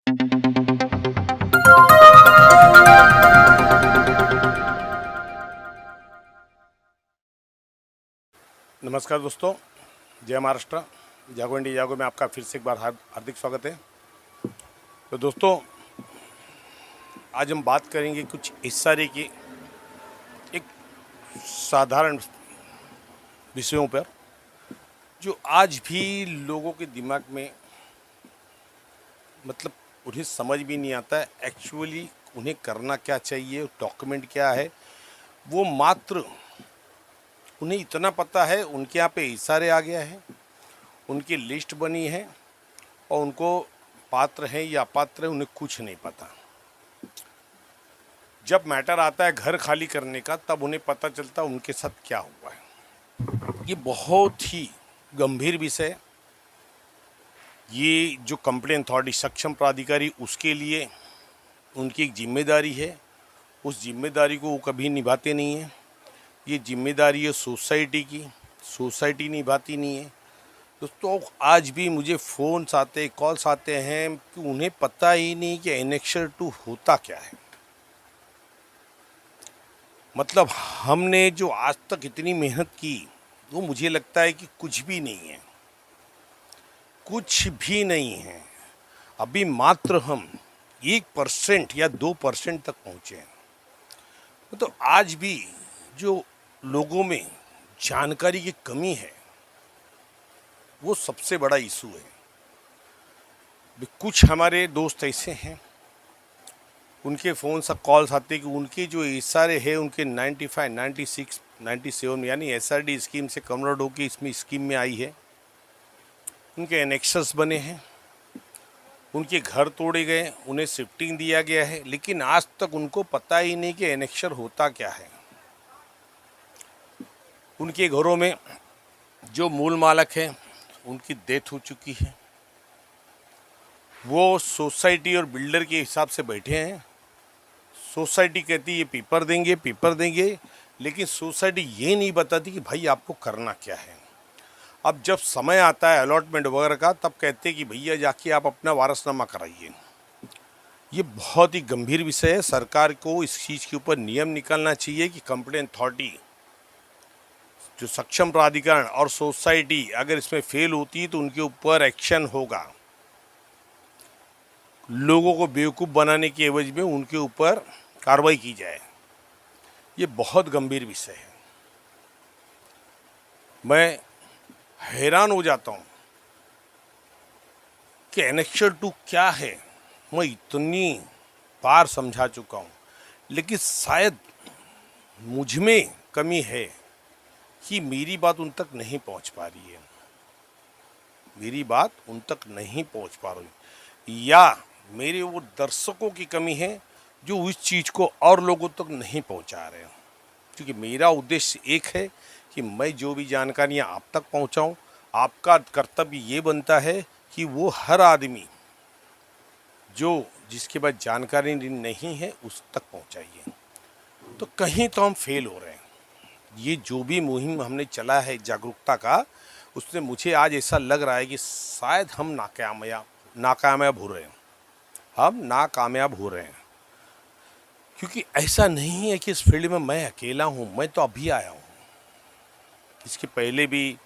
नमस्कार दोस्तों, जय महाराष्ट्र। जागो इंडिया जागो में आपका फिर से एक बार हार्दिक स्वागत है। तो दोस्तों, आज हम बात करेंगे कुछ इस सारे की एक साधारण विषयों पर जो आज भी लोगों के दिमाग में मतलब उन्हें समझ भी नहीं आता है एक्चुअली उन्हें करना क्या चाहिए, डॉक्यूमेंट क्या है। वो मात्र उन्हें इतना पता है उनके यहाँ पे इशारे आ गया है, उनकी लिस्ट बनी है और उनको पात्र है या अपात्र है उन्हें कुछ नहीं पता। जब मैटर आता है घर खाली करने का तब उन्हें पता चलता उनके साथ क्या हुआ है। ये बहुत ही गंभीर विषय है। ये जो कंप्लेंट अथॉरिटी सक्षम प्राधिकारी उसके लिए उनकी एक जिम्मेदारी है, उस जिम्मेदारी को वो कभी निभाते नहीं हैं। ये जिम्मेदारी है सोसाइटी की, सोसाइटी निभाती नहीं है। दोस्तों, आज भी मुझे फ़ोन्स आते, कॉल्स आते हैं कि उन्हें पता ही नहीं कि एनेक्सर 2 होता क्या है। मतलब हमने जो आज तक इतनी मेहनत की वो मुझे लगता है कि कुछ भी नहीं है, कुछ भी नहीं है। अभी मात्र हम 1% या 2% तक पहुँचे हैं। तो आज भी जो लोगों में जानकारी की कमी है वो सबसे बड़ा इशू है। कुछ हमारे दोस्त ऐसे हैं, उनके फ़ोन से कॉल्स आते कि उनके जो इशारे हैं उनके 95, 96, 97 यानी SRD स्कीम से कन्वर्ट होकर इसमें स्कीम में आई है। उनके एनेक्सर्स बने हैं, उनके घर तोड़े गए, उन्हें शिफ्टिंग दिया गया है, लेकिन आज तक उनको पता ही नहीं कि एनेक्सर होता क्या है। उनके घरों में जो मूल मालक है उनकी डेथ हो चुकी है। वो सोसाइटी और बिल्डर के हिसाब से बैठे हैं। सोसाइटी कहती है ये पेपर देंगे, लेकिन सोसाइटी ये नहीं बताती कि भाई आपको करना क्या है। अब जब समय आता है अलॉटमेंट वगैरह का तब कहते हैं कि भैया जाके आप अपना वारसनामा कराइए। ये बहुत ही गंभीर विषय है। सरकार को इस चीज़ के ऊपर नियम निकालना चाहिए कि कंप्लेंट अथॉरिटी जो सक्षम प्राधिकरण और सोसाइटी अगर इसमें फेल होती है तो उनके ऊपर एक्शन होगा। लोगों को बेवकूफ़ बनाने के एवज में उनके ऊपर कार्रवाई की जाए। ये बहुत गंभीर विषय है। मैं हैरान हो जाता हूँ कि एनेक्सर 2 क्या है। मैं इतनी बार समझा चुका हूँ, लेकिन शायद मुझ में कमी है कि मेरी बात उन तक नहीं पहुँच पा रही है, मेरी बात उन तक नहीं पहुँच पा रही, या मेरे वो दर्शकों की कमी है जो उस चीज़ को और लोगों तक नहीं पहुँचा रहे हैं। क्योंकि मेरा उद्देश्य एक है कि मैं जो भी जानकारियाँ आप तक पहुँचाऊँ। आपका कर्तव्य ये बनता है कि वो हर आदमी जो जिसके पास जानकारी नहीं है उस तक पहुँचाइए। तो कहीं तो हम फेल हो रहे हैं। ये जो भी मुहिम हमने चला है जागरूकता का, उससे मुझे आज ऐसा लग रहा है कि शायद हम नाकामयाब हो रहे हैं। हम नाकामयाब हो रहे हैं, क्योंकि ऐसा नहीं है कि इस फील्ड में मैं अकेला हूँ। मैं तो अभी आया हूँ। इसके पहले भी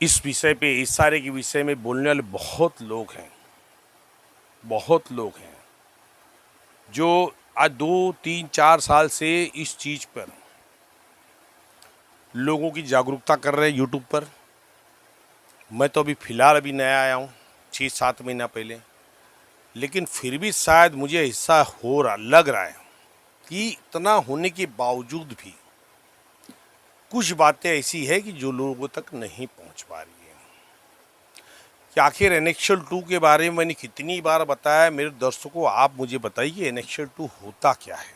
इस विषय पे, इस सारे के विषय में बोलने वाले बहुत लोग हैं, बहुत लोग हैं जो आज 2, 3, 4 साल से इस चीज़ पर लोगों की जागरूकता कर रहे हैं यूट्यूब पर। मैं तो अभी नया आया हूँ, 6-7 महीना पहले, लेकिन फिर भी शायद मुझे ऐसा लग रहा है कि इतना होने के बावजूद भी कुछ बातें ऐसी है कि जो लोगों तक नहीं पहुंच पा रही है। कि आखिर एनेक्सर 2 के बारे में मैंने कितनी बार बताया मेरे दर्शकों, आप मुझे बताइए एनेक्सर 2 होता क्या है।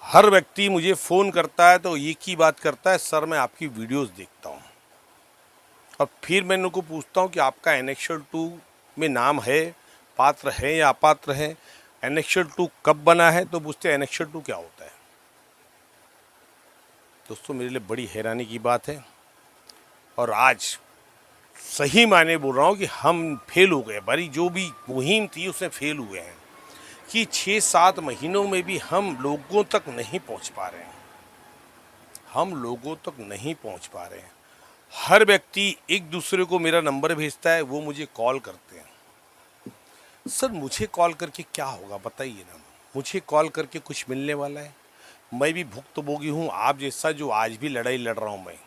हर व्यक्ति मुझे फ़ोन करता है तो एक ही बात करता है, सर मैं आपकी वीडियोस देखता हूँ। और फिर मैं उनको पूछता हूँ कि आपका एनेक्सर 2 में नाम है, पात्र है या अपात्र है, एनेक्सर 2 कब बना है, तो पूछते हैं एनेक्सर 2 क्या होता है। दोस्तों, मेरे लिए बड़ी हैरानी की बात है। और आज सही मायने बोल रहा हूँ कि हम फेल हो गए, हमारी जो भी मुहिम थी उसमें फेल हुए हैं कि 6-7 महीनों में भी हम लोगों तक नहीं पहुँच पा रहे हैं, हम लोगों तक नहीं पहुँच पा रहे हैं। हर व्यक्ति एक दूसरे को मेरा नंबर भेजता है, वो मुझे कॉल करते हैं। सर मुझे कॉल करके क्या होगा बताइए ना, मुझे कॉल करके कुछ मिलने वाला है? मैं भी भुक्तभोगी हूँ आप जैसा, जो आज भी लड़ाई लड़ रहा हूँ मैं।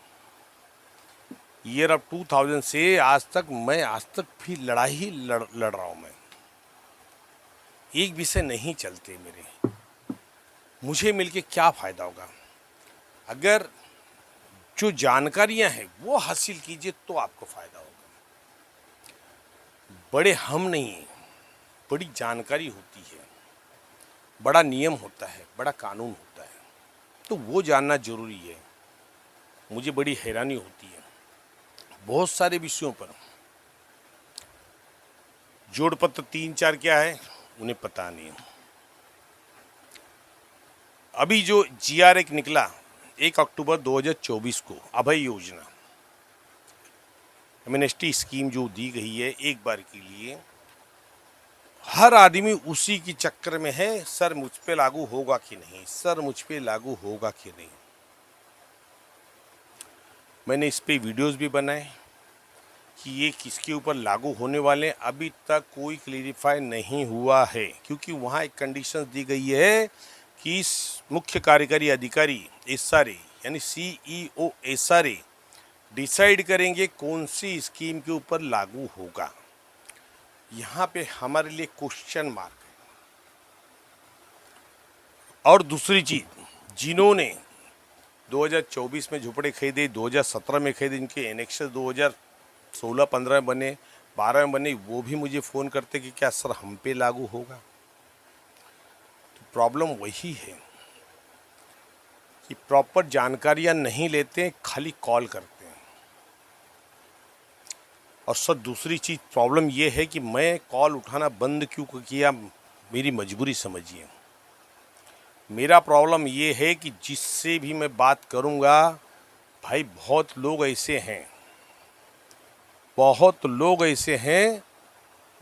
ईयर ऑफ 2000 से आज तक भी लड़ाई ही लड़ रहा हूँ मैं। एक विषय नहीं चलते मेरे, मुझे मिलके क्या फ़ायदा होगा? अगर जो जानकारियाँ हैं वो हासिल कीजिए तो आपको फ़ायदा होगा। बड़े हम नहीं हैं, बड़ी जानकारी होती है, बड़ा नियम होता है, बड़ा कानून होता है, तो वो जानना जरूरी है। मुझे बड़ी हैरानी होती है बहुत सारे विषयों पर। जोड़ पत्र 3-4 क्या है उन्हें पता नहीं। अभी जो GR एक निकला 1 अक्टूबर 2024 को, अभय योजना, एमनेस्टी स्कीम जो दी गई है एक बार के लिए, हर आदमी उसी की चक्कर में है, सर मुझ पे लागू होगा कि नहीं, सर मुझ पे लागू होगा कि नहीं। मैंने इस पे वीडियोस भी बनाए कि ये किसके ऊपर लागू होने वाले, अभी तक कोई क्लियरिफाई नहीं हुआ है, क्योंकि वहाँ एक कंडीशन दी गई है कि मुख्य कार्यकारी अधिकारी SRA यानी CEO SRA डिसाइड करेंगे कौन सी स्कीम के ऊपर लागू होगा। यहाँ पे हमारे लिए क्वेश्चन मार्क है। और दूसरी चीज, जिन्होंने 2024 में झोपड़े खरीदे, 2017 में खरीदे, इनके एनेक्शन 2016-15 में बने, 12 में बने, वो भी मुझे फ़ोन करते कि क्या सर हम पे लागू होगा। तो प्रॉब्लम वही है कि प्रॉपर जानकारियाँ नहीं लेते, खाली कॉल करते हैं। और सर दूसरी चीज़ प्रॉब्लम ये है कि मैं कॉल उठाना बंद क्यों किया, मेरी मजबूरी समझिए। मेरा प्रॉब्लम ये है कि जिससे भी मैं बात करूँगा, भाई बहुत लोग ऐसे हैं, बहुत लोग ऐसे हैं,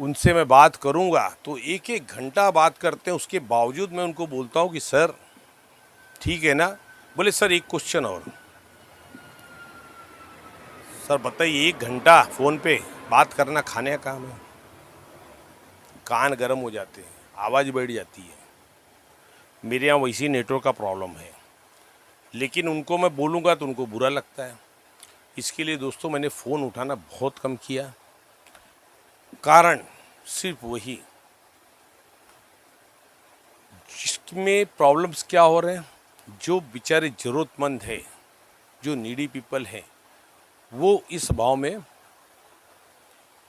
उनसे मैं बात करूँगा तो 1-1 घंटा बात करते हैं, उसके बावजूद मैं उनको बोलता हूँ कि सर ठीक है ना, बोले सर एक क्वेश्चन और। सर बताइए 1 घंटा फ़ोन पे बात करना खाने का काम है? कान गर्म हो जाते हैं, आवाज़ बैठ जाती है। मेरे यहाँ वैसी नेटवर्क का प्रॉब्लम है, लेकिन उनको मैं बोलूँगा तो उनको बुरा लगता है। इसके लिए दोस्तों मैंने फ़ोन उठाना बहुत कम किया। कारण सिर्फ वही, जिसमें प्रॉब्लम्स क्या हो रहे हैं, जो बेचारे ज़रूरतमंद है, जो नीडी पीपल है, वो इस भाव में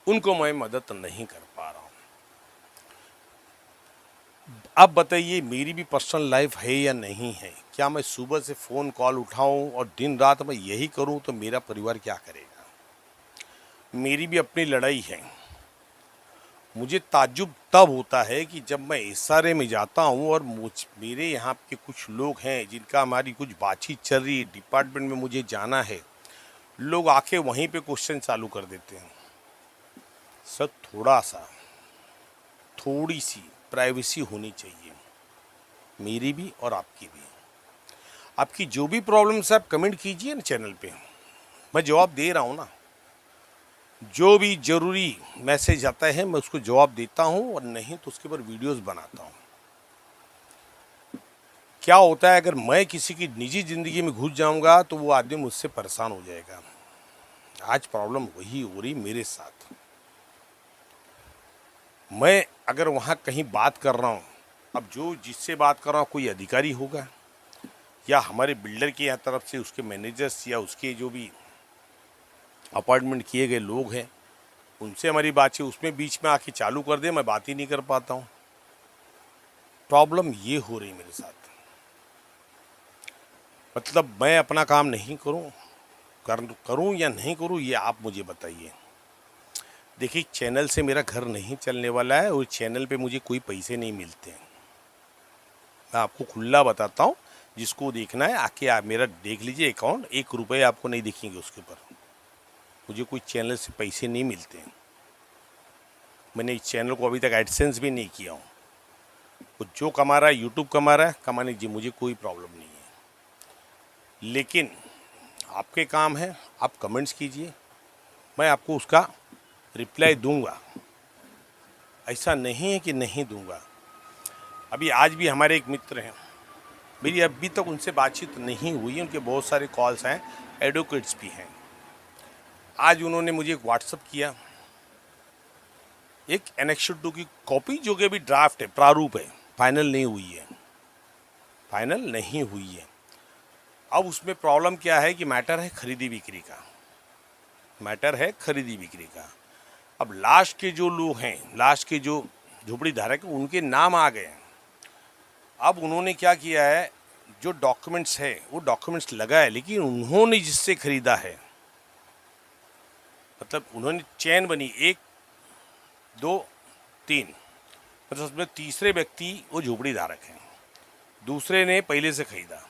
उनको मैं मदद नहीं कर पा रहा हूँ। अब बताइए मेरी भी पर्सनल लाइफ है या नहीं है? क्या मैं सुबह से फ़ोन कॉल उठाऊं और दिन रात मैं यही करूं तो मेरा परिवार क्या करेगा? मेरी भी अपनी लड़ाई है। मुझे ताज्जुब तब होता है कि जब मैं SRA में जाता हूं और मेरे यहाँ के कुछ लोग हैं जिनका हमारी कुछ बातचीत चल रही है, डिपार्टमेंट में मुझे जाना है, लोग आके वहीं पे क्वेश्चन चालू कर देते हैं। सर थोड़ी सी प्राइवेसी होनी चाहिए, मेरी भी और आपकी भी। आपकी जो भी प्रॉब्लम्स है आप कमेंट कीजिए ना चैनल पे, मैं जवाब दे रहा हूँ ना। जो भी ज़रूरी मैसेज आता है मैं उसको जवाब देता हूँ, और नहीं तो उसके ऊपर वीडियोस बनाता हूँ। क्या होता है, अगर मैं किसी की निजी ज़िंदगी में घुस जाऊँगा तो वो आदमी मुझसे परेशान हो जाएगा। आज प्रॉब्लम वही हो रही मेरे साथ। मैं अगर वहाँ कहीं बात कर रहा हूँ, अब जो जिससे बात कर रहा हूँ कोई अधिकारी होगा या हमारे बिल्डर के यहाँ तरफ से उसके मैनेजर्स या उसके जो भी अपॉइंटमेंट किए गए लोग हैं, उनसे हमारी बातचीत, उसमें बीच में आके चालू कर दे, मैं बात ही नहीं कर पाता हूँ। प्रॉब्लम ये हो रही मेरे साथ। मतलब मैं अपना काम नहीं करूँ या नहीं करूँ, ये आप मुझे बताइए। देखिए चैनल से मेरा घर नहीं चलने वाला है और चैनल पे मुझे कोई पैसे नहीं मिलते हैं। मैं आपको खुला बताता हूँ, जिसको देखना है आके आप मेरा देख लीजिए अकाउंट, 1 रुपये आपको नहीं दिखेंगे उसके ऊपर। मुझे कोई चैनल से पैसे नहीं मिलते हैं, मैंने इस चैनल को अभी तक एडसेंस भी नहीं किया हूँ। वो जो कमा रहा है यूट्यूब कमा रहा है, कमाने की मुझे कोई प्रॉब्लम नहीं है। लेकिन आपके काम है, आप कमेंट्स कीजिए, मैं आपको उसका रिप्लाई दूंगा। ऐसा नहीं है कि नहीं दूंगा। अभी आज भी हमारे एक मित्र हैं, मेरी अभी तक उनसे बातचीत नहीं हुई, उनके बहुत सारे कॉल्स हैं, एडवोकेट्स भी हैं। आज उन्होंने मुझे एक व्हाट्सअप किया, एक एनेक्स 2 की कॉपी जो कि अभी ड्राफ्ट है, प्रारूप है, फाइनल नहीं हुई है, फाइनल नहीं हुई है। अब उसमें प्रॉब्लम क्या है कि मैटर है खरीदी बिक्री का, मैटर है खरीदी बिक्री का। अब लास्ट के जो लोग हैं, लास्ट के जो झोपड़ी धारक हैं, उनके नाम आ गए हैं। अब उन्होंने क्या किया है, जो डॉक्यूमेंट्स है वो डॉक्यूमेंट्स लगा है, लेकिन उन्होंने जिससे खरीदा है, मतलब उन्होंने चैन बनी 1 2 3, मतलब उसमें तीसरे व्यक्ति वो झोपड़ी धारक हैं, दूसरे ने पहले से खरीदा,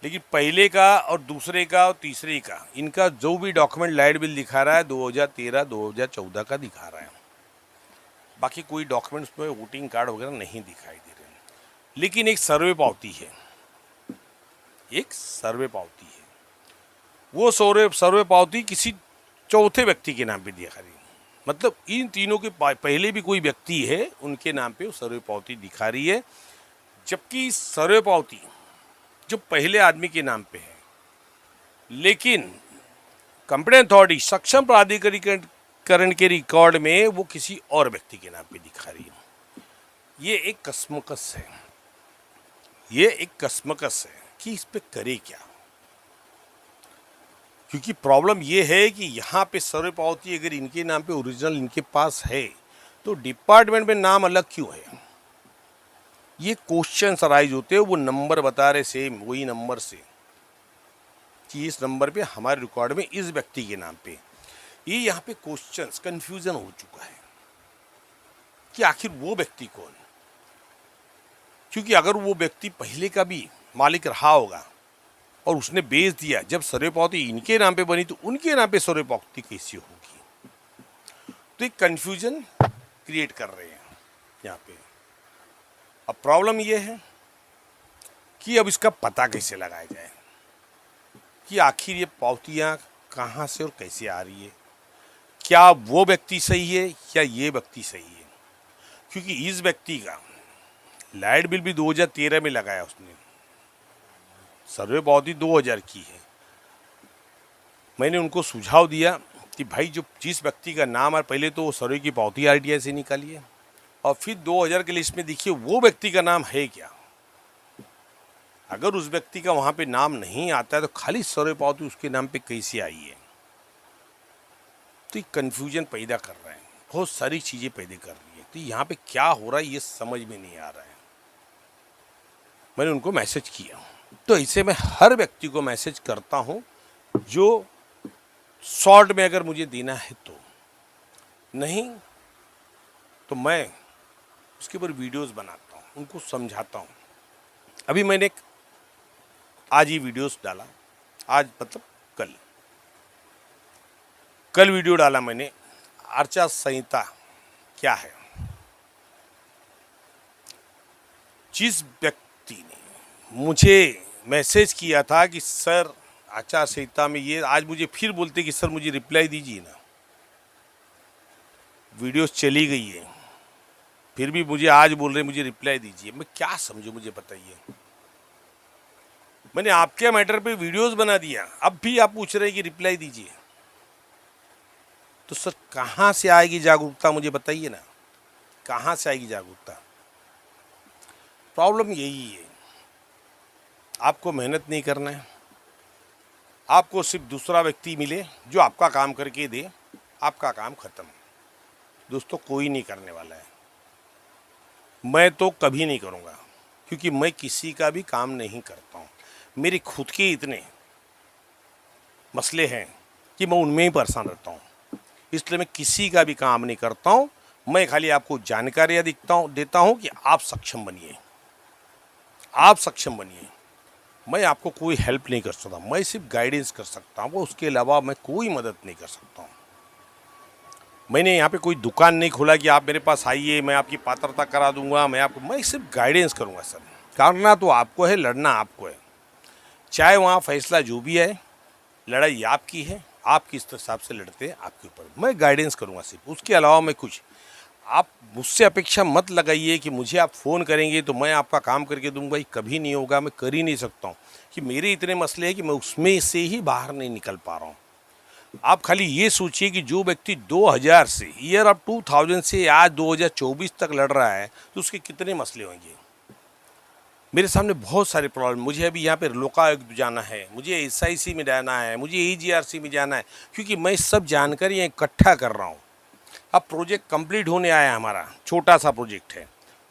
लेकिन पहले का और दूसरे का और तीसरे का इनका जो भी डॉक्यूमेंट लाइट बिल दिखा रहा है 2013 2014 का दिखा रहा है। बाकी कोई डॉक्यूमेंट्स में वोटिंग कार्ड वगैरह नहीं दिखाई दे रहे हैं। लेकिन एक सर्वे पावती है, एक सर्वे पावती है, वो सर्वे पावती किसी चौथे व्यक्ति के नाम पे दिखा रही है। मतलब इन तीनों के पहले भी कोई व्यक्ति है, उनके नाम पे वो सर्वे पावती दिखा रही है, जबकि सर्वे पावती जो पहले आदमी के नाम पे है, लेकिन कंप्लेंट अथॉरिटी सक्षम प्राधिकरण के रिकॉर्ड में वो किसी और व्यक्ति के नाम पे दिखा रही है। ये एक कसमकस है, ये एक कसमकस है कि इस पे करे क्या। क्योंकि प्रॉब्लम ये है कि यहाँ पे सर्वे पावती अगर इनके नाम पे ओरिजिनल इनके पास है, तो डिपार्टमेंट में नाम अलग क्यों है? ये क्वेश्चन अराइज होते हैं, वो नंबर बता रहे सेम वही नंबर से कि इस नंबर पे हमारे रिकॉर्ड में इस व्यक्ति के नाम पे। ये यहाँ पे क्वेश्चंस कंफ्यूजन हो चुका है कि आखिर वो व्यक्ति कौन। क्योंकि अगर वो व्यक्ति पहले का भी मालिक रहा होगा और उसने बेच दिया, जब सर्वे पावती इनके नाम पे बनी तो उनके नाम पे सर्वे पावती कैसी होगी? तो एक कंफ्यूजन क्रिएट कर रहे हैं यहाँ पे। अब प्रॉब्लम ये है कि अब इसका पता कैसे लगाया जाए कि आखिर ये पावतियाँ कहाँ से और कैसे आ रही है, क्या वो व्यक्ति सही है या ये व्यक्ति सही है। क्योंकि इस व्यक्ति का लाइट बिल भी 2013 में लगाया उसने, सर्वे पावती 2000 की है। मैंने उनको सुझाव दिया कि भाई जो जिस व्यक्ति का नाम है, पहले तो सर्वे की पावती आरटीआई से निकालिए और फिर 2000 के लिस्ट में देखिए वो व्यक्ति का नाम है क्या। अगर उस व्यक्ति का वहाँ पे नाम नहीं आता है तो खाली सर्वे पावती उसके नाम पे कैसे आई है? तो ये कन्फ्यूजन पैदा कर रहा है, बहुत सारी चीज़ें पैदा कर रही है। तो यहाँ पे क्या हो रहा है ये समझ में नहीं आ रहा है। मैंने उनको मैसेज किया, तो ऐसे मैं हर व्यक्ति को मैसेज करता हूँ जो शॉर्ट में अगर मुझे देना है तो, नहीं तो मैं उसके ऊपर वीडियोस बनाता हूँ, उनको समझाता हूँ। अभी मैंने आज ही वीडियोस डाला, आज मतलब कल वीडियो डाला मैंने, आचार संहिता क्या है। जिस व्यक्ति ने मुझे मैसेज किया था कि सर आचार संहिता में ये, आज मुझे फिर बोलते कि सर मुझे रिप्लाई दीजिए ना, वीडियोस चली गई है, फिर भी मुझे आज बोल रहे मुझे रिप्लाई दीजिए। मैं क्या समझूं, मुझे बताइए। मैंने आपके मैटर पे वीडियोस बना दिया, अब भी आप पूछ रहे हैं कि रिप्लाई दीजिए। तो सर कहाँ से आएगी जागरूकता, मुझे बताइए ना, कहाँ से आएगी जागरूकता? प्रॉब्लम यही है, आपको मेहनत नहीं करना है, आपको सिर्फ दूसरा व्यक्ति मिले जो आपका काम करके दे, आपका काम खत्म। दोस्तों कोई नहीं करने वाला है, मैं तो कभी नहीं करूँगा, क्योंकि मैं किसी का भी काम नहीं करता हूँ। मेरे खुद के इतने मसले हैं कि मैं उनमें ही परेशान रहता हूँ, इसलिए मैं किसी का भी काम नहीं करता हूँ। मैं खाली आपको जानकारियाँ देता हूँ कि आप सक्षम बनिए, आप सक्षम बनिए। मैं आपको कोई हेल्प नहीं कर सकता, मैं सिर्फ गाइडेंस कर सकता हूँ, उसके अलावा मैं कोई मदद नहीं कर सकता हूँ। मैंने यहाँ पे कोई दुकान नहीं खोला कि आप मेरे पास आइए, मैं आपकी पात्रता करा दूंगा, मैं सिर्फ गाइडेंस करूँगा सर। करना तो आपको है, लड़ना आपको है। चाहे वहाँ फैसला जो भी है, लड़ाई आपकी है, आप किस हिसाब से लड़ते हैं आपके ऊपर, मैं गाइडेंस करूँगा सिर्फ, उसके अलावा मैं कुछ। आप मुझसे अपेक्षा मत लगाइए कि मुझे आप फ़ोन करेंगे तो मैं आपका काम करके दूंगा, ये कभी नहीं होगा, मैं कर ही नहीं सकता हूँ कि मेरे इतने मसले हैं कि मैं उसमें से ही बाहर नहीं निकल पा रहा हूँ। आप खाली ये सोचिए कि जो व्यक्ति 2000 से ईयर ऑफ 2000 से आज 2024 तक लड़ रहा है तो उसके कितने मसले होंगे। मेरे सामने बहुत सारे प्रॉब्लम, मुझे अभी यहाँ पे लोकायुक्त जाना है, मुझे एसआईसी में जाना है, मुझे ईजीआरसी में जाना है, क्योंकि मैं सब जानकारियाँ इकट्ठा कर रहा हूँ। अब प्रोजेक्ट कंप्लीट होने आया, हमारा छोटा सा प्रोजेक्ट है,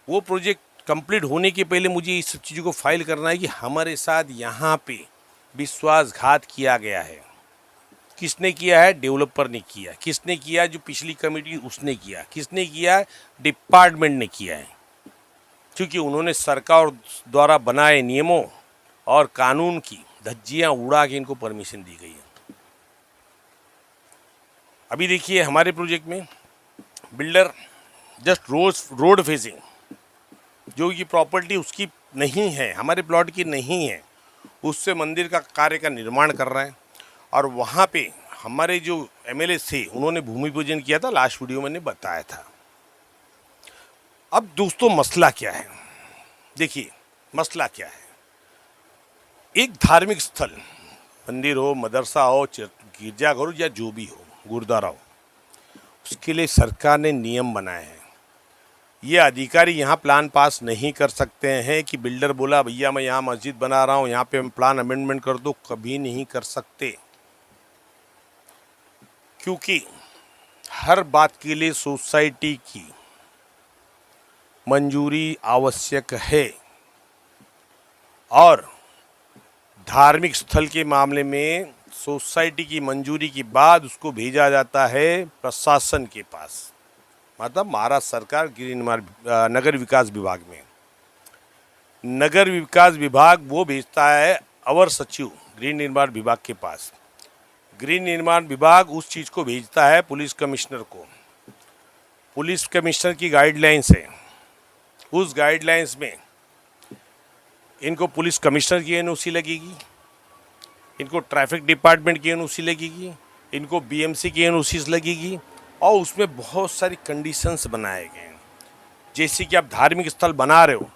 वो प्रोजेक्ट कंप्लीट होने के पहले मुझे इस सब चीज़ों को फाइल करना है कि हमारे साथ यहाँ पे विश्वासघात किया गया है। किसने किया है? डेवलपर ने किया। किसने किया? जो पिछली कमेटी उसने किया। किसने किया? डिपार्टमेंट ने किया है, क्योंकि उन्होंने सरकार द्वारा बनाए नियमों और कानून की धज्जियां उड़ा के इनको परमिशन दी गई है। अभी देखिए हमारे प्रोजेक्ट में बिल्डर जस्ट रोड फेसिंग, जो कि प्रॉपर्टी उसकी नहीं है, हमारे प्लॉट की नहीं है, उससे मंदिर का कार्य का निर्माण कर रहा है। और वहाँ पे हमारे जो एमएलए थे उन्होंने भूमि पूजन किया था, लास्ट वीडियो मैंने बताया था। अब दोस्तों मसला क्या है, देखिए मसला क्या है। एक धार्मिक स्थल, मंदिर हो, मदरसा हो, गिरजाघर हो या जो भी हो, गुरुद्वारा हो, उसके लिए सरकार ने नियम बनाए हैं। ये अधिकारी यहाँ प्लान पास नहीं कर सकते हैं कि बिल्डर बोला भैया मैं यहाँ मस्जिद बना रहा हूँ, यहाँ पे प्लान अमेंडमेंट कर दो, कभी नहीं कर सकते, क्योंकि हर बात के लिए सोसाइटी की मंजूरी आवश्यक है। और धार्मिक स्थल के मामले में सोसाइटी की मंजूरी के बाद उसको भेजा जाता है प्रशासन के पास, मतलब महाराष्ट्र सरकार नगर विकास विभाग में। नगर विकास विभाग वो भेजता है अवर सचिव गृह निर्माण विभाग के पास। गृह निर्माण विभाग उस चीज़ को भेजता है पुलिस कमिश्नर को। पुलिस कमिश्नर की गाइडलाइंस है, उस गाइडलाइंस में इनको पुलिस कमिश्नर की एनओसी लगेगी, इनको ट्रैफिक डिपार्टमेंट की एनओसी लगेगी, इनको बीएमसी की एनओसीज लगेगी, और उसमें बहुत सारी कंडीशंस बनाए गए हैं। जैसे कि आप धार्मिक स्थल बना रहे हो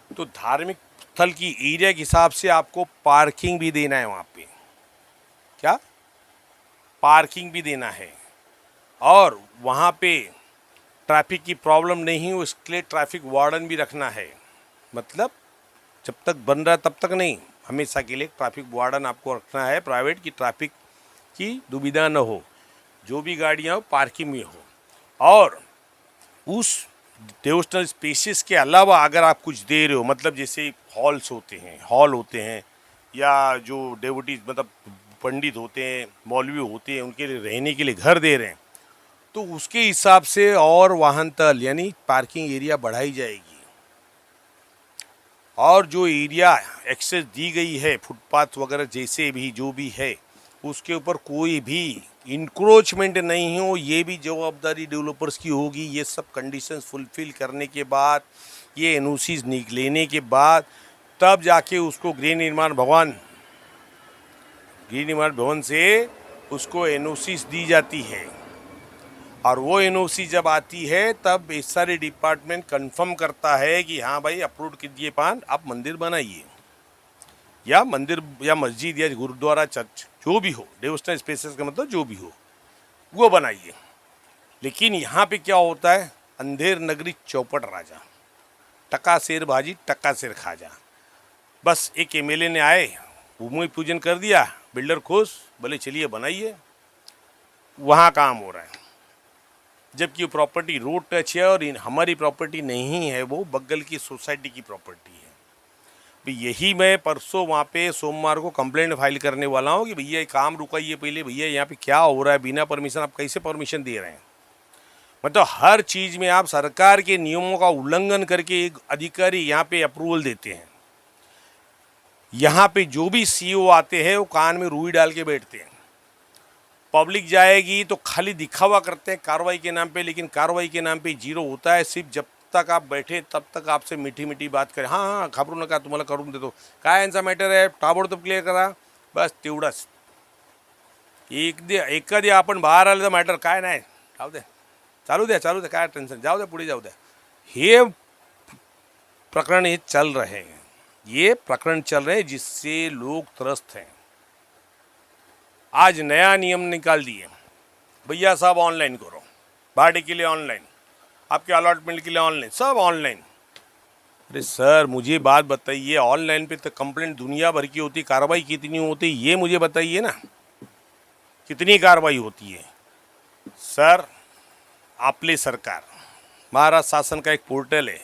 तो धार्मिक स्थल की एरिया के हिसाब से आपको पार्किंग भी देना है, वहाँ पे क्या पार्किंग भी देना है, और वहाँ पे ट्रैफिक की प्रॉब्लम नहीं हो इसके लिए ट्रैफिक वार्डन भी रखना है। मतलब जब तक बन रहा है तब तक नहीं, हमेशा के लिए ट्रैफिक वार्डन आपको रखना है प्राइवेट, की ट्रैफिक की दुविधा न हो, जो भी गाड़ियाँ हो पार्किंग में हो। और उस डिवोशनल स्पेसेस के अलावा अगर आप कुछ दे रहे हो, मतलब जैसे हॉल होते हैं या जो डेवोटीज मतलब पंडित होते हैं, मौलवी होते हैं, उनके लिए रहने के लिए घर दे रहे हैं, तो उसके हिसाब से और वाहन तल यानी पार्किंग एरिया बढ़ाई जाएगी। और जो एरिया एक्सेस दी गई है फुटपाथ वगैरह जैसे भी जो भी है, उसके ऊपर कोई भी इंक्रोचमेंट नहीं हो, ये भी जवाबदारी डेवलपर्स की होगी। ये सब कंडीशंस फुलफिल करने के बाद, ये एनओसीज लेने के बाद, तब जाके उसको गृह निर्माण भवन से उसको एनओसीज दी जाती है। और वो एनओसी जब आती है तब ये सारे डिपार्टमेंट कंफर्म करता है कि हाँ भाई अप्रूव कीजिए पान, आप मंदिर बनाइए, या मंदिर या मस्जिद या गुरुद्वारा चर्च जो भी हो, डिवोशनल स्पेसेस का मतलब जो भी हो वो बनाइए। लेकिन यहाँ पे क्या होता है, अंधेर नगरी चौपट राजा, टका शेर बाजी टका शेर खाजा। बस एक एमएलए ने आए, भूमि पूजन कर दिया, बिल्डर खुश, बोले चलिए बनाइए, वहाँ काम हो रहा है। जबकि वो प्रॉपर्टी रोड टच है और हमारी प्रॉपर्टी नहीं है, वो बगल की सोसाइटी की प्रॉपर्टी है। यही मैं परसों वहाँ पे सोमवार को कंप्लेंट फाइल करने वाला हूँ कि भैया काम रुकाइए पहले, भैया यहाँ पे क्या हो रहा है, बिना परमिशन आप कैसे परमिशन दे रहे हैं। मतलब हर चीज़ में आप सरकार के नियमों का उल्लंघन करके एक अधिकारी यहाँ पे अप्रूवल देते हैं। यहाँ पे जो भी सीईओ आते हैं वो कान में रुई डाल के बैठते हैं। पब्लिक जाएगी तो खाली दिखावा करते हैं कार्रवाई के नाम पे, लेकिन कार्रवाई के नाम पे जीरो होता है। सिर्फ जब तक आप बैठे तब तक आपसे मीठी मीठी बात करें, हां हां घाबरू नका तुम्हाला करून देतो, काय यांचा मॅटर आहे ताबडतोब क्लिअर करा, बस तेवढंच। एखादी आपण बाहेर आलं तर मॅटर काय नाही, जाऊ द्या चालू द्या काय टेन्शन, जाऊ द्या पुढे जाऊ द्या। हे प्रकरण ये चल रहे हैं, ये प्रकरण चल रहे हैं जिससे लोग त्रस्त हैं। आज नया नियम निकाल दिए, भैया सब ऑनलाइन करो, भाड़े के लिए ऑनलाइन, आपके अलॉटमेंट के लिए ऑनलाइन, सब ऑनलाइन। अरे सर मुझे बात बताइए, ऑनलाइन पे तो कंप्लेंट दुनिया भर की होती, कार्रवाई कितनी होती ये मुझे बताइए ना, कितनी कार्रवाई होती है। सर आपली सरकार, महाराष्ट्र शासन का एक पोर्टल है,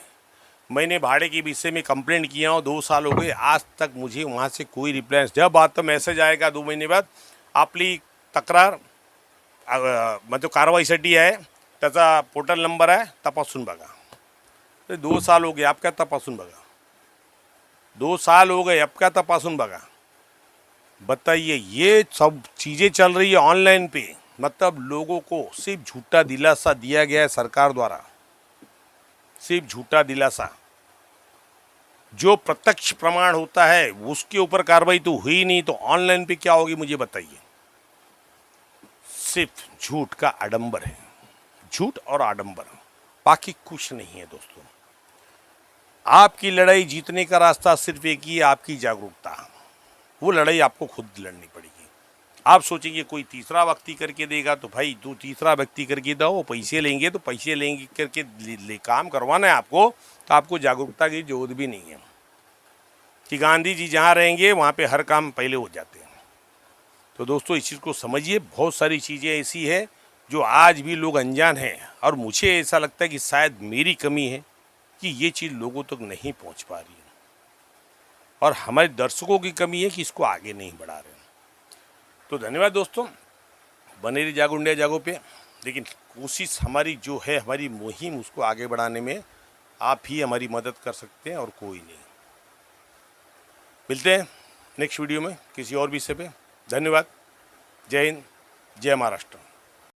मैंने भाड़े के विषय में कंप्लेंट किया हूँ, 2 साल हो गए, आज तक मुझे वहाँ से कोई रिप्लाई। जब आता मैसेज आएगा 2 महीने बाद, आपली तक्रार मतलब कारवाईसाठी आहे, त्याचा पोर्टल नंबर आहे, तपासून बघा। 2 साल हो गए, आप क्या तपासून बघा, 2 साल हो गए, अब क्या तपासून बघा। बताइए, ये सब चीज़ें चल रही है ऑनलाइन पे, मतलब लोगों को सिर्फ झूठा दिलासा दिया गया है सरकार द्वारा, सिर्फ झूठा दिलासा। जो प्रत्यक्ष प्रमाण होता है उसके ऊपर कार्रवाई तो हुई नहीं, तो ऑनलाइन पे क्या होगी मुझे बताइए। सिर्फ झूठ का आडंबर है, झूठ और आडंबर, बाकी कुछ नहीं है दोस्तों। आपकी लड़ाई जीतने का रास्ता सिर्फ एक ही है, आपकी जागरूकता। वो लड़ाई आपको खुद लड़नी पड़ेगी। आप सोचेंगे कोई तीसरा व्यक्ति करके देगा, तो भाई जो तीसरा व्यक्ति करके दो, वो पैसे लेंगे, तो पैसे लेंगे करके ले काम करवाना है आपको, तो आपको जागरूकता की जरूरत भी नहीं है कि गांधी जी जहाँ रहेंगे वहाँ पे हर काम पहले हो जाते हैं। तो दोस्तों इस चीज़ को समझिए, बहुत सारी चीज़ें ऐसी है जो आज भी लोग अनजान हैं, और मुझे ऐसा लगता है कि शायद मेरी कमी है कि ये चीज़ लोगों तक नहीं पहुँच पा रही है, और हमारे दर्शकों की कमी है कि इसको आगे नहीं बढ़ा रहे हैं। तो धन्यवाद दोस्तों, बने रहिए जागो इंडिया जागो पे, लेकिन कोशिश हमारी जो है, हमारी मुहिम उसको आगे बढ़ाने में आप ही हमारी मदद कर सकते हैं और कोई नहीं। मिलते हैं नेक्स्ट वीडियो में किसी और विषय पे। धन्यवाद, जय हिंद, जय महाराष्ट्र।